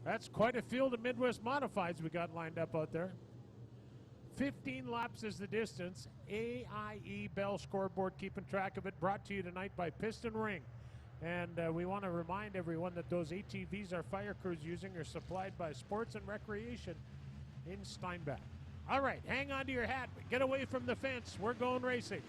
That's quite a field of Midwest Modifieds we got lined up out there. 15 laps is the distance. AIE Bell Scoreboard keeping track of it. Brought to you tonight by Piston Ring. And we want to remind everyone that those ATVs our fire crew's using are supplied by Sports and Recreation in Steinbach. All right, hang on to your hat. Get away from the fence. We're going racing.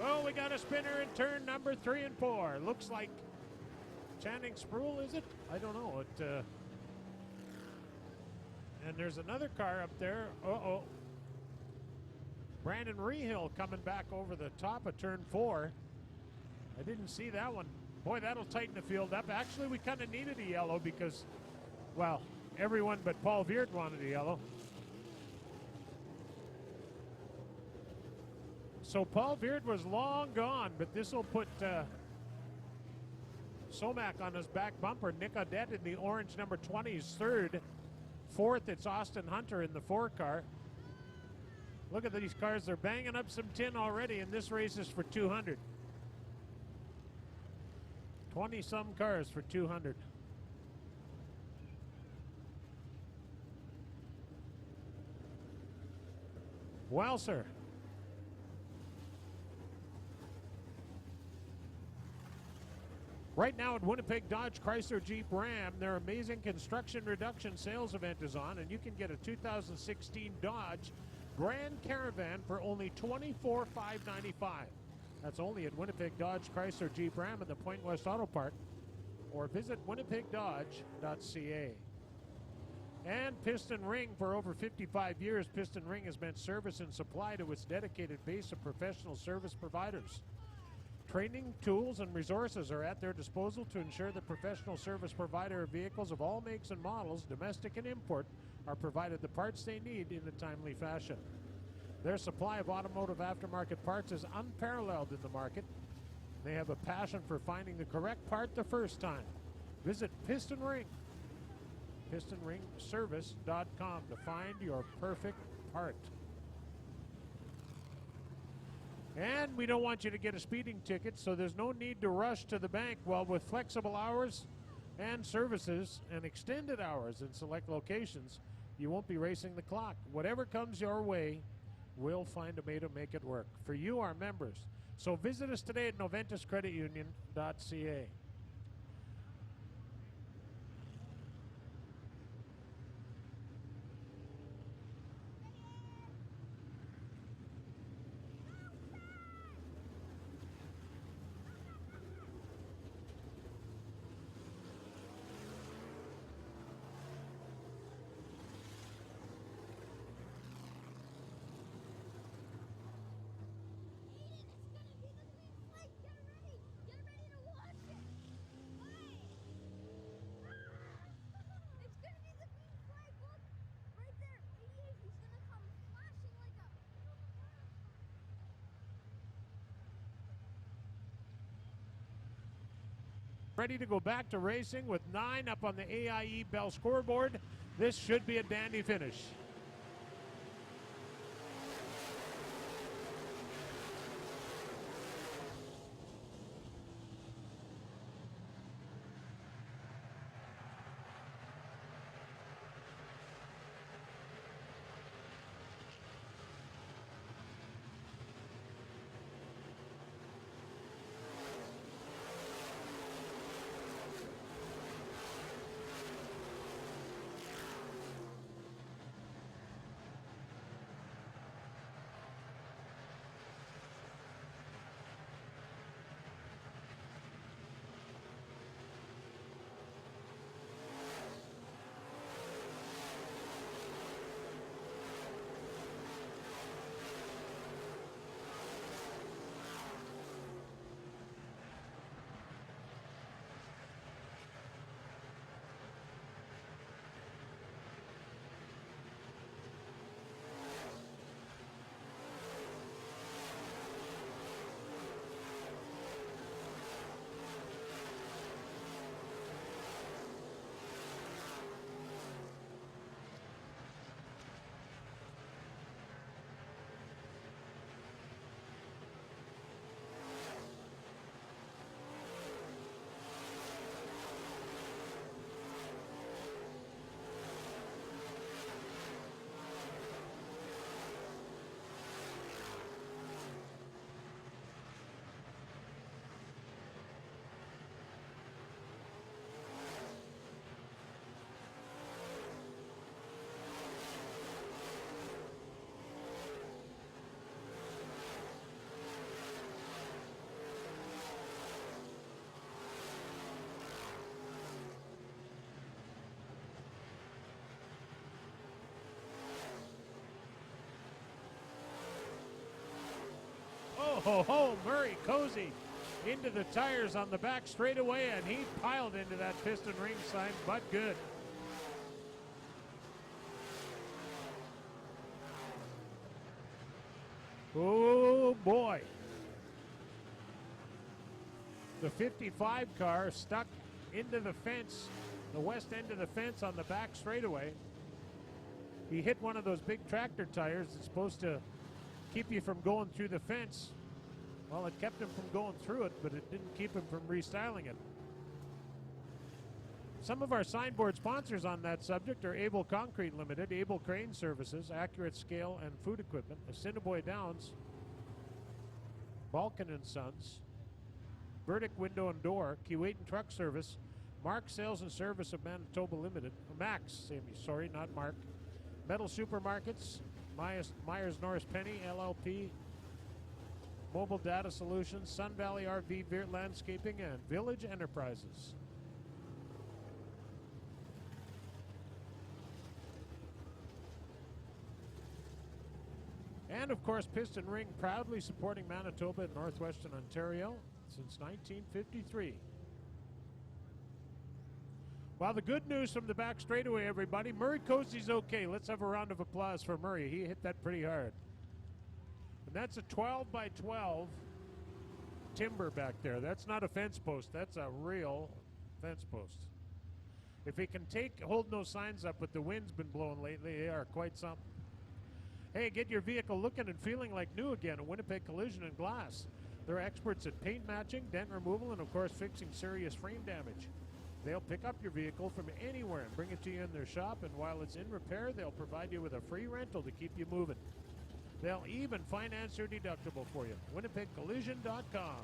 Oh, we got a spinner in turn number 3 and 4. Looks like Channing Sproul, is it? I don't know. And there's another car up there. Uh-oh. Brandon Rehill coming back over the top of turn 4. I didn't see that one. Boy, that'll tighten the field up. Actually, we kind of needed a yellow because, well, everyone but Paul Veert wanted a yellow. So Paul Veert was long gone, but this will put Somac on his back bumper. Nick Audette in the orange number 20 is third. Fourth, it's Austin Hunter in the 4 car. Look at these cars. They're banging up some tin already, and this race is for 200. 20-some cars for 200. Well, sir. Right now at Winnipeg Dodge Chrysler Jeep Ram, their amazing construction reduction sales event is on, and you can get a 2016 Dodge Grand Caravan for only $24,595. That's only at Winnipeg Dodge Chrysler Jeep Ram at the Point West Auto Park, or visit winnipegdodge.ca. And Piston Ring, for over 55 years, Piston Ring has meant service and supply to its dedicated base of professional service providers. Training, tools, and resources are at their disposal to ensure that professional service provider of vehicles of all makes and models, domestic and import, are provided the parts they need in a timely fashion. Their supply of automotive aftermarket parts is unparalleled in the market. They have a passion for finding the correct part the first time. Visit Piston Ring, pistonringservice.com to find your perfect part. And we don't want you to get a speeding ticket, so there's no need to rush to the bank. Well, with flexible hours and services and extended hours in select locations, you won't be racing the clock. Whatever comes your way, we'll find a way to make it work for you, our members. So visit us today at noventuscreditunion.ca. Ready to go back to racing with 9 up on the AIE Bell scoreboard. This should be a dandy finish. Oh, ho, ho, Murray Cozy into the tires on the back straightaway, and he piled into that piston ring sign, but good. Oh, boy. The 55 car stuck into the fence, the west end of the fence on the back straightaway. He hit one of those big tractor tires that's supposed to keep you from going through the fence. Well, it kept him from going through it, but it didn't keep him from restyling it. Some of our signboard sponsors on that subject are Able Concrete Limited, Able Crane Services, Accurate Scale and Food Equipment, Assiniboia Downs, Balkan & Sons, Verdict Window and Door, Keewatin Truck Service, Mark Sales and Service of Manitoba Limited, Max, sorry, not Mark, Metal Supermarkets, Myers Norris Penny, LLP, Mobile Data Solutions, Sun Valley RV Landscaping, and Village Enterprises. And of course, Piston Ring, proudly supporting Manitoba and Northwestern Ontario since 1953. Well, the good news from the back straightaway, everybody, Murray Cozy's okay. Let's have a round of applause for Murray. He hit that pretty hard. And that's a 12 by 12 timber back there. That's not a fence post. That's a real fence post. If he can hold those signs up, but the wind's been blowing lately, they are quite something. Hey, get your vehicle looking and feeling like new again at Winnipeg Collision and Glass. They're experts at paint matching, dent removal, and of course fixing serious frame damage. They'll pick up your vehicle from anywhere and bring it to you in their shop, and while it's in repair, they'll provide you with a free rental to keep you moving. They'll even finance your deductible for you. WinnipegCollision.com.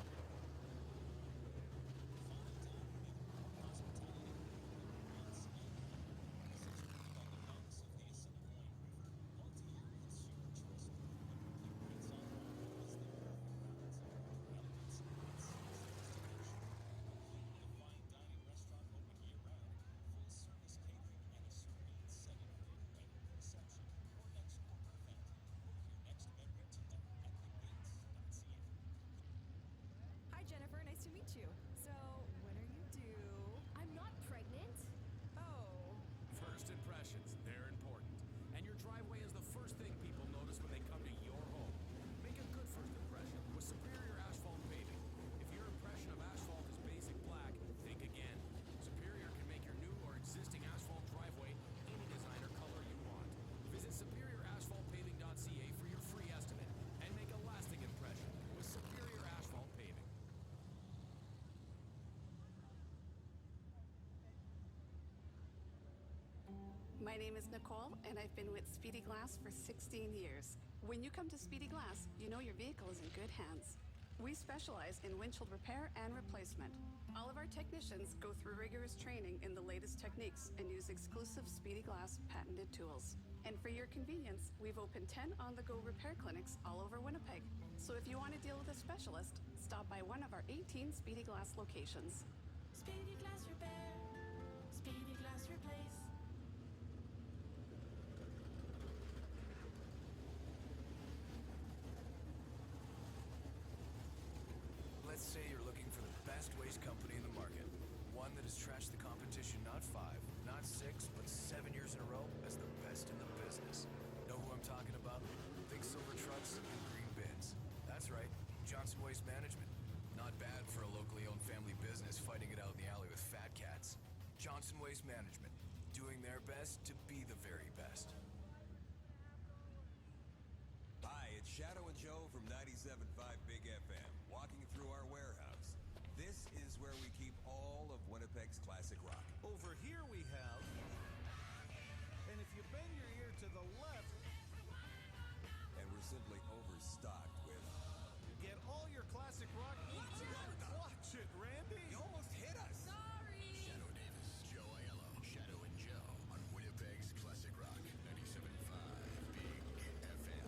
Hi, Jennifer. Nice to meet you. So, what are you due? I'm not pregnant. Oh. First impressions, they're important. And your driveway is the first thing people notice when they come to your home. Make a good first impression with Superior Asphalt Paving. If your impression of asphalt is basic black, think again. Superior can make your new or existing asphalt driveway any design or color you want. Visit superiораsphaltpaving.ca for your free estimate and make a lasting impression with Superior Asphalt Paving. My name is Nicole, and I've been with Speedy Glass for 16 years. When you come to Speedy Glass, you know your vehicle is in good hands. We specialize in windshield repair and replacement. All of our technicians go through rigorous training in the latest techniques and use exclusive Speedy Glass patented tools. And for your convenience, we've opened 10 on-the-go repair clinics all over Winnipeg. So if you want to deal with a specialist, stop by one of our 18 Speedy Glass locations. Speedy Glass Repair. Speedy Glass Replace. Let's say you're looking for the best waste company in the market. One that has trashed the competition not 5, not 6, but 7 years in a row as the best in the business. Know who I'm talking about? Big silver trucks and green bins. That's right, Johnson Waste Management. Not bad for a locally owned family business fighting it out in the alley with fat cats. Johnson Waste Management, doing their best to be the very best. Hi, it's Shadow and Joe from 97.5 Big FM, walking through our warehouse. This is where we keep all of Winnipeg's classic rock. Over here we have, and if you bend your ear to the left, And we're simply overstocked with... get all your classic rock needs. Watch it, Randy. You almost hit us! Sorry. Shadow Davis, Joe Aiello, Shadow and Joe on Winnipeg's Classic Rock 97.5 Big FM.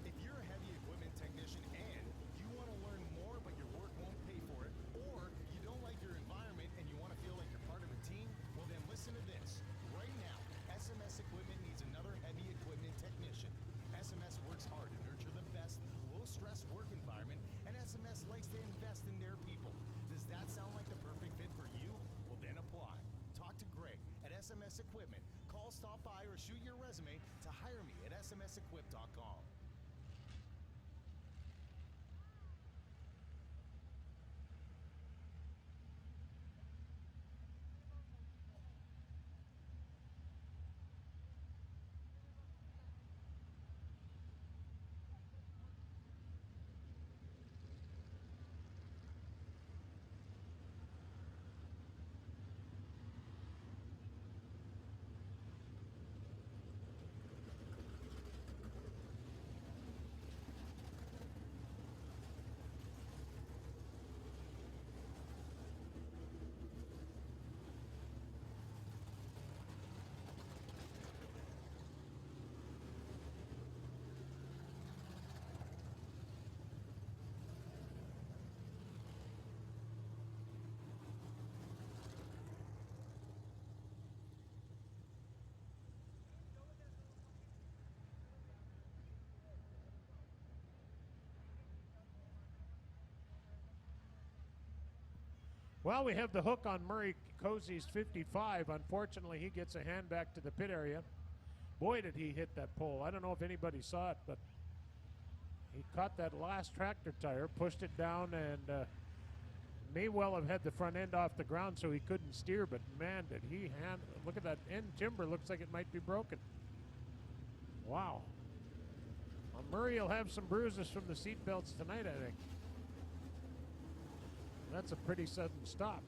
If you're a heavy equipment technician and you want to learn more but your work won't pay for it, or you don't like your environment and you want to feel like you're part of a team, well then listen to this. Right now, SMS Equipment needs another heavy equipment technician. SMS works hard to nurture the best, low-stress work environment, and SMS likes to invest in their people. Does that sound like the perfect fit for you? Well then apply. Talk to Greg at SMS Equipment. Call, stop by, or shoot your resume to hire me at smsequip.com. Well, we have the hook on Murray Cozy's 55. Unfortunately, he gets a hand back to the pit area. Boy, did he hit that pole. I don't know if anybody saw it, but he caught that last tractor tire, pushed it down, and may well have had the front end off the ground so he couldn't steer, but man, did he hand... Look at that end timber. Looks like it might be broken. Wow. Well, Murray will have some bruises from the seat belts tonight, I think. That's a pretty sudden stop.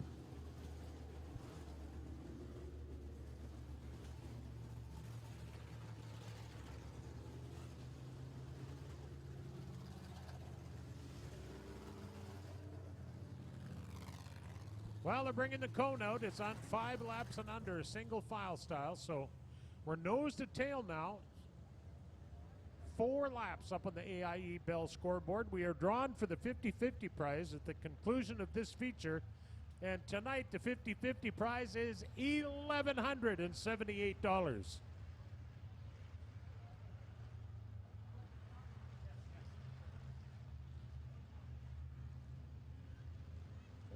Well, they're bringing the cone out. It's on 5 laps and under, single file style. So we're nose to tail now. 4 laps up on the AIE Bell scoreboard. We are drawn for the 50-50 prize at the conclusion of this feature. And tonight, the 50-50 prize is $1,178.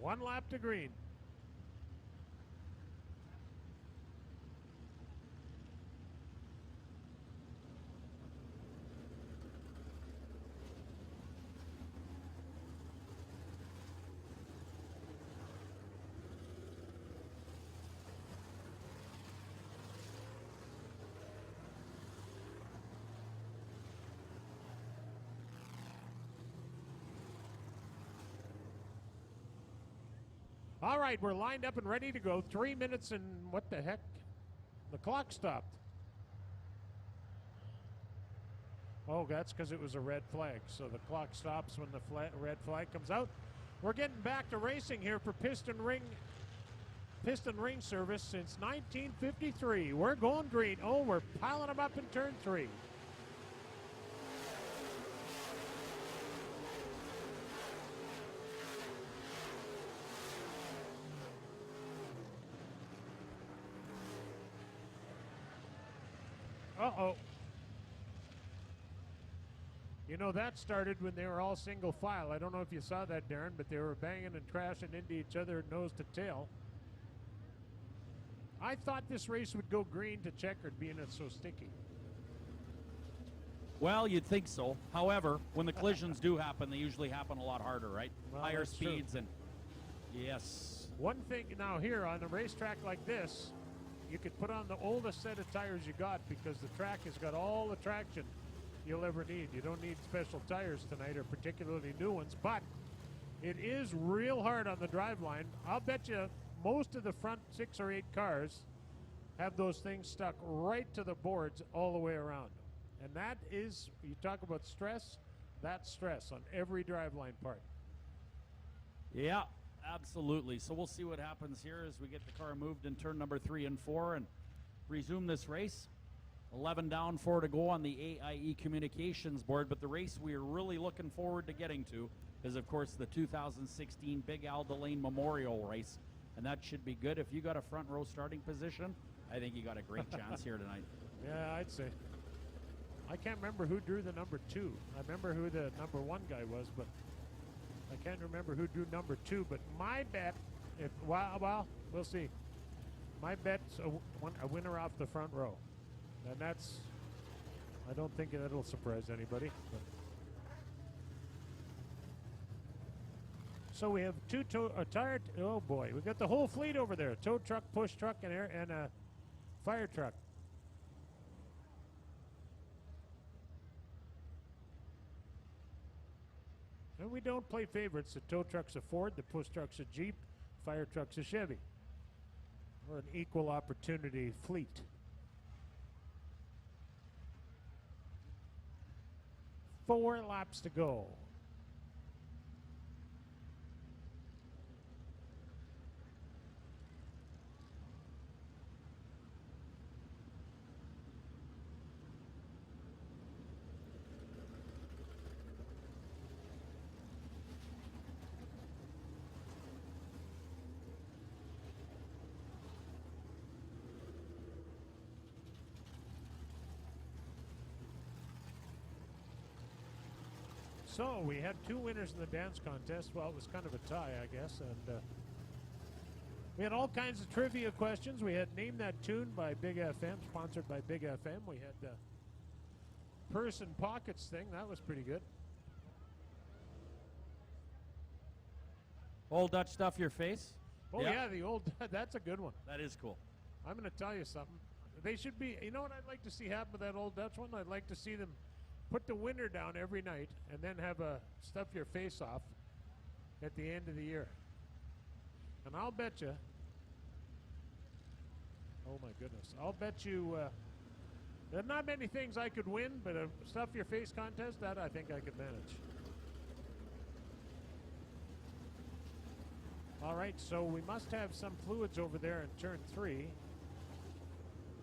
One lap to green. All right, we're lined up and ready to go. 3 minutes and what the heck? The clock stopped. Oh, that's because it was a red flag. So the clock stops when the red flag comes out. We're getting back to racing here for piston ring service since 1953. We're going green. Oh, we're piling them up in turn 3. Uh-oh. You know, that started when they were all single file. I don't know if you saw that, Darren, but they were banging and crashing into each other nose to tail. I thought this race would go green to checkered, being it's so sticky. Well, you'd think so. However, when the collisions do happen, they usually happen a lot harder, right? Well, Higher that's speeds true. and yes. One thing now here on a racetrack like this, you could put on the oldest set of tires you got because the track has got all the traction you'll ever need. You don't need special tires tonight, or particularly new ones, but it is real hard on the drive line. I'll bet you most of the front 6 or 8 cars have those things stuck right to the boards all the way around. And that is, you talk about stress, that's stress on every driveline part. Yeah, absolutely. So we'll see what happens here as we get the car moved in turn number 3 and 4 and resume this race. 11 down, 4 to go on the AIE communications board, but the race we are really looking forward to getting to is, of course, the 2016 Big Al Delane Memorial Race, and that should be good. If you got a front row starting position, I think you got a great chance here tonight. Yeah, I'd say. I can't remember who drew the number 2. I remember who the number 1 guy was, but I can't remember who drew number 2. But my bet, well, we'll see. My bet's a winner off the front row. And that's, I don't think that'll surprise anybody. But. So we have 2 tire, oh boy, we got the whole fleet over there. Tow truck, push truck, and a fire truck. And we don't play favorites. The tow truck's a Ford, the push truck's a Jeep, fire truck's a Chevy. We're an equal opportunity fleet. 4 laps to go. So we had 2 winners in the dance contest. Well, it was kind of a tie, I guess. And we had all kinds of trivia questions. We had Name That Tune by Big FM, sponsored by Big FM. We had the Purse and Pockets thing. That was pretty good. Old Dutch Stuff Your Face. Oh, yeah, the old, that's a good one. That is cool. I'm going to tell you something. They should be, you know what I'd like to see happen with that old Dutch one? I'd like to see them put the winner down every night and then have a stuff your face off at the end of the year. And I'll bet you, oh my goodness, I'll bet you there are not many things I could win, but a stuff your face contest, that I think I could manage. All right, so we must have some fluids over there in turn 3.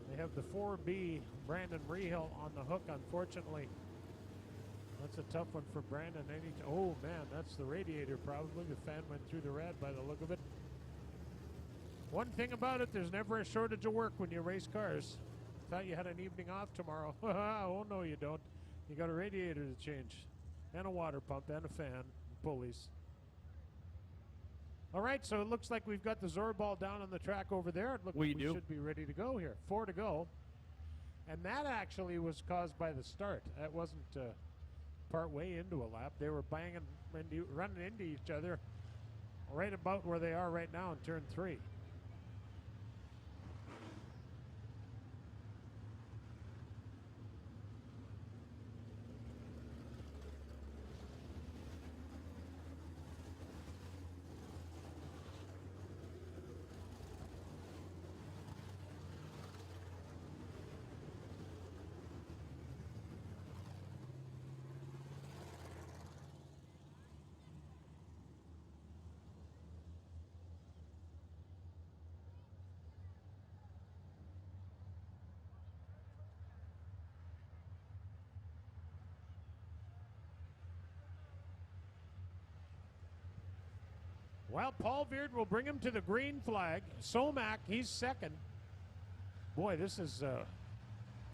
They have the 4B, Brandon Rehill, on the hook, unfortunately. That's a tough one for Brandon. Oh, man, that's the radiator probably. The fan went through the red by the look of it. One thing about it, there's never a shortage of work when you race cars. Thought you had an evening off tomorrow. Oh, no, you don't. You got a radiator to change, and a water pump, and a fan, and pulleys. All right, so it looks like we've got the Zorball down on the track over there. We should be ready to go here. 4 to go. And that actually was caused by the start. That wasn't part way into a lap. They were banging, running into each other right about where they are right now in turn 3. Well, Paul Beard will bring him to the green flag. Somac, he's second. Boy, this is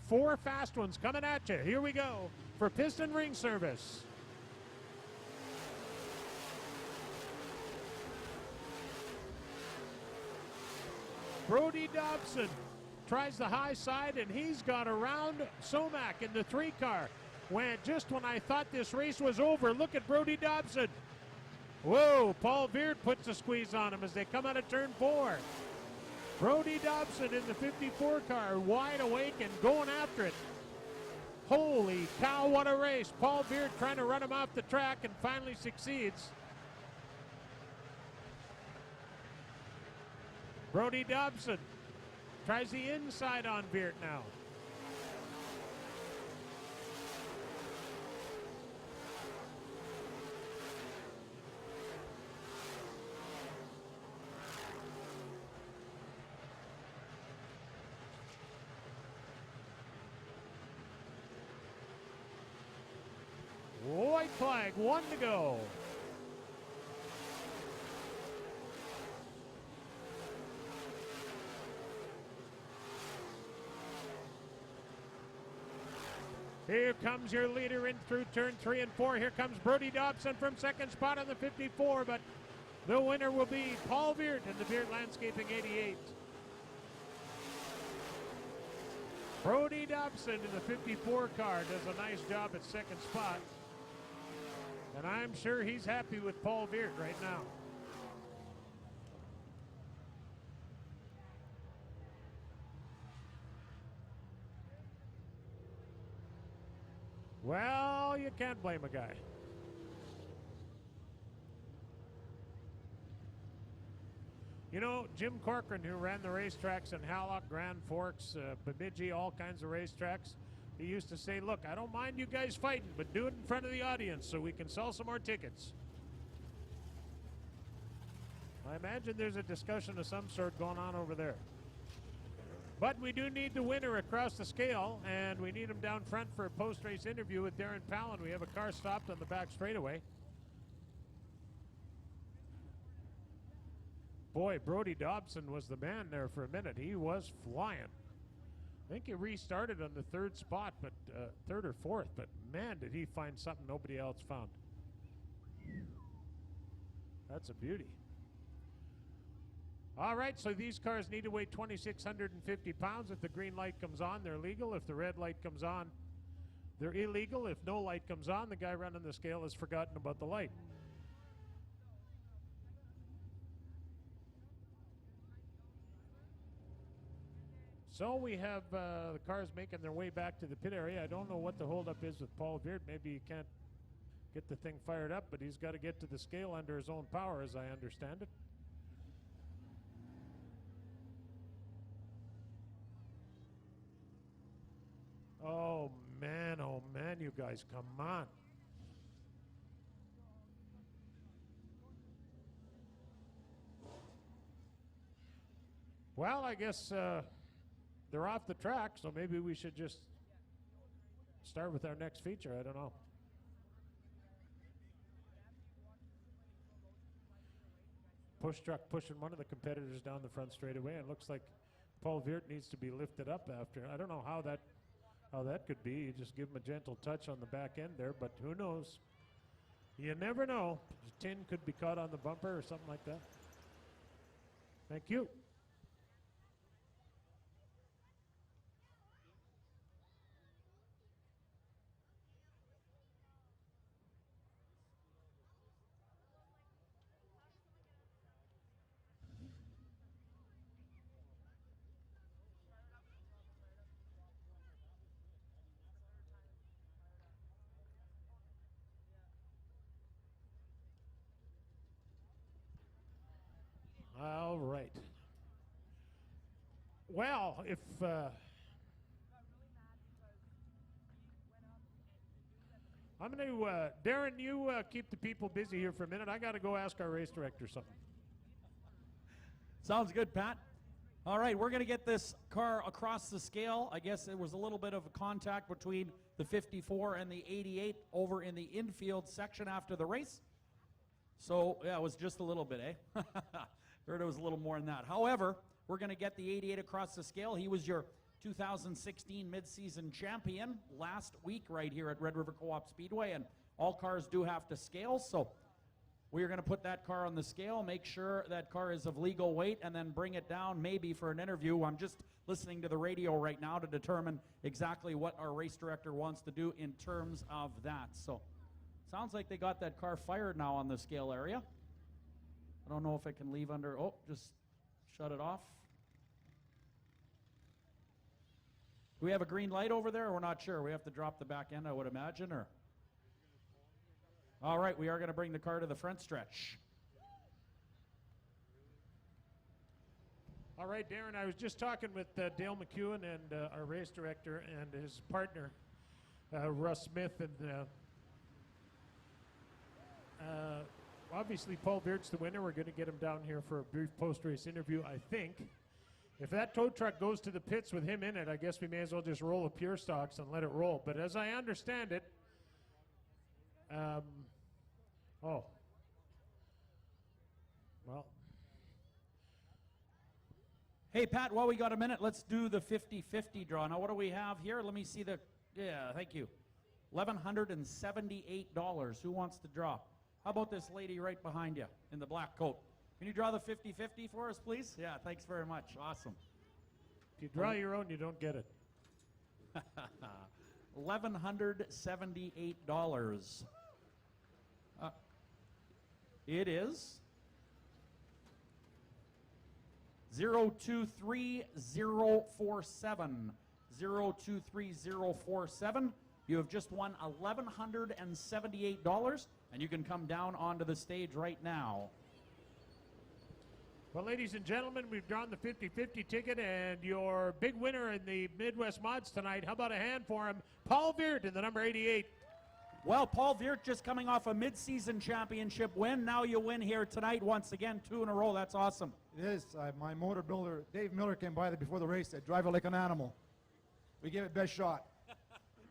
4 fast ones coming at you. Here we go for piston ring service. Brody Dobson tries the high side, and he's got around Somac in the 3 car. Just when I thought this race was over, look at Brody Dobson. Whoa, Paul Beard puts a squeeze on him as they come out of turn 4. Brody Dobson in the 54 car, wide awake and going after it. Holy cow, what a race. Paul Beard trying to run him off the track and finally succeeds. Brody Dobson tries the inside on Beard now. White flag, 1 to go. Here comes your leader in through turn 3 and 4. Here comes Brody Dobson from second spot on the 54, but the winner will be Paul Beard in the Beard Landscaping 88. Brody Dobson in the 54 car does a nice job at second spot. And I'm sure he's happy with Paul Beard right now. Well, you can't blame a guy. You know, Jim Corcoran, who ran the racetracks in Hallock, Grand Forks, Bemidji, all kinds of racetracks, he used to say, look, I don't mind you guys fighting, but do it in front of the audience so we can sell some more tickets. I imagine there's a discussion of some sort going on over there. But we do need the winner across the scale, and we need him down front for a post-race interview with Darren Palin. We have a car stopped on the back straightaway. Boy, Brody Dobson was the man there for a minute. He was flying. I think he restarted on the 3rd spot, but 3rd or 4th, but man, did he find something nobody else found. That's a beauty. All right, so these cars need to weigh 2,650 pounds. If the green light comes on, they're legal. If the red light comes on, they're illegal. If no light comes on, the guy running the scale has forgotten about the light. So we have the cars making their way back to the pit area. I don't know what the holdup is with Paul Beard. Maybe he can't get the thing fired up, but he's got to get to the scale under his own power, as I understand it. Oh man, you guys, come on. Well, I guess they're off the track, so maybe we should just start with our next feature. I don't know. Push truck pushing one of the competitors down the front straightaway, and looks like Paul Viert needs to be lifted up after. I don't know how that could be. You just give him a gentle touch on the back end there, but who knows? You never know. The tin could be caught on the bumper or something like that. Thank you. All right. Well, if I'm going to, Darren, you keep the people busy here for a minute. I got to go ask our race director something. Sounds good, Pat. All right, we're going to get this car across the scale. I guess there was a little bit of a contact between the 54 and the 88 over in the infield section after the race. So, yeah, it was just a little bit, eh? Heard it was a little more than that. However, we're going to get the 88 across the scale. He was your 2016 midseason champion last week right here at Red River Co-op Speedway, and all cars do have to scale, so we're going to put that car on the scale, make sure that car is of legal weight, and then bring it down maybe for an interview. I'm just listening to the radio right now to determine exactly what our race director wants to do in terms of that. So, sounds like they got that car fired now on the scale area. I don't know if it can leave under, oh, just shut it off. Do we have a green light over there, or we're not sure? We have to drop the back end, I would imagine, or? All right, we are going to bring the car to the front stretch. All right, Darren, I was just talking with Dale McEwen and our race director and his partner, Russ Smith, and obviously Paul Beard's the winner. We're going to get him down here for a brief post-race interview, I think. If that tow truck goes to the pits with him in it, I guess we may as well just roll the pure stocks and let it roll. But as I understand it, well, hey, Pat, while we got a minute, let's do the 50-50 draw. Now, what do we have here? Let me see the, yeah, thank you. $1,178. Who wants to draw? How about this lady right behind you in the black coat? Can you draw the 50-50 for us, please? Yeah, thanks very much. Awesome. If you draw your own, you don't get it. $1,178. It is 023047. 023047. You have just won $1,178, and you can come down onto the stage right now. Well, ladies and gentlemen, we've drawn the 50-50 ticket, and your big winner in the Midwest Mods tonight, how about a hand for him? Paul Viert in the number 88. Well, Paul Viert just coming off a mid-season championship win. Now you win here tonight once again, 2 in a row. That's awesome. It is. My motor builder, Dave Miller, came by before the race. Said, drive it like an animal. We gave it best shot.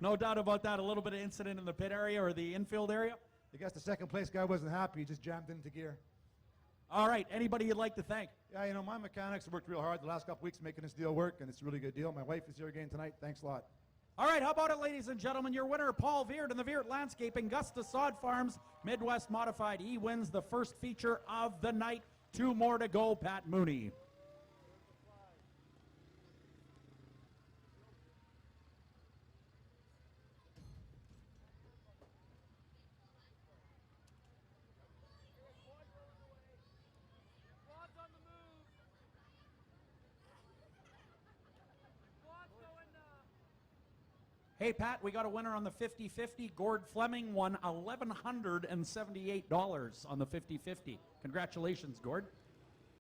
No doubt about that. A little bit of incident in the pit area or the infield area. I guess the second place guy wasn't happy. He just jammed into gear. All right. Anybody you'd like to thank? Yeah, you know, my mechanics have worked real hard the last couple weeks making this deal work, and it's a really good deal. My wife is here again tonight. Thanks a lot. All right, how about it, ladies and gentlemen? Your winner, Paul Viert, and the Viert Landscaping, Gusta Sod Farms, Midwest Modified. He wins the first feature of the night. 2 more to go, Pat Mooney. Hey, Pat, we got a winner on the 50-50. Gord Fleming won $1,178 on the 50-50. Congratulations, Gord.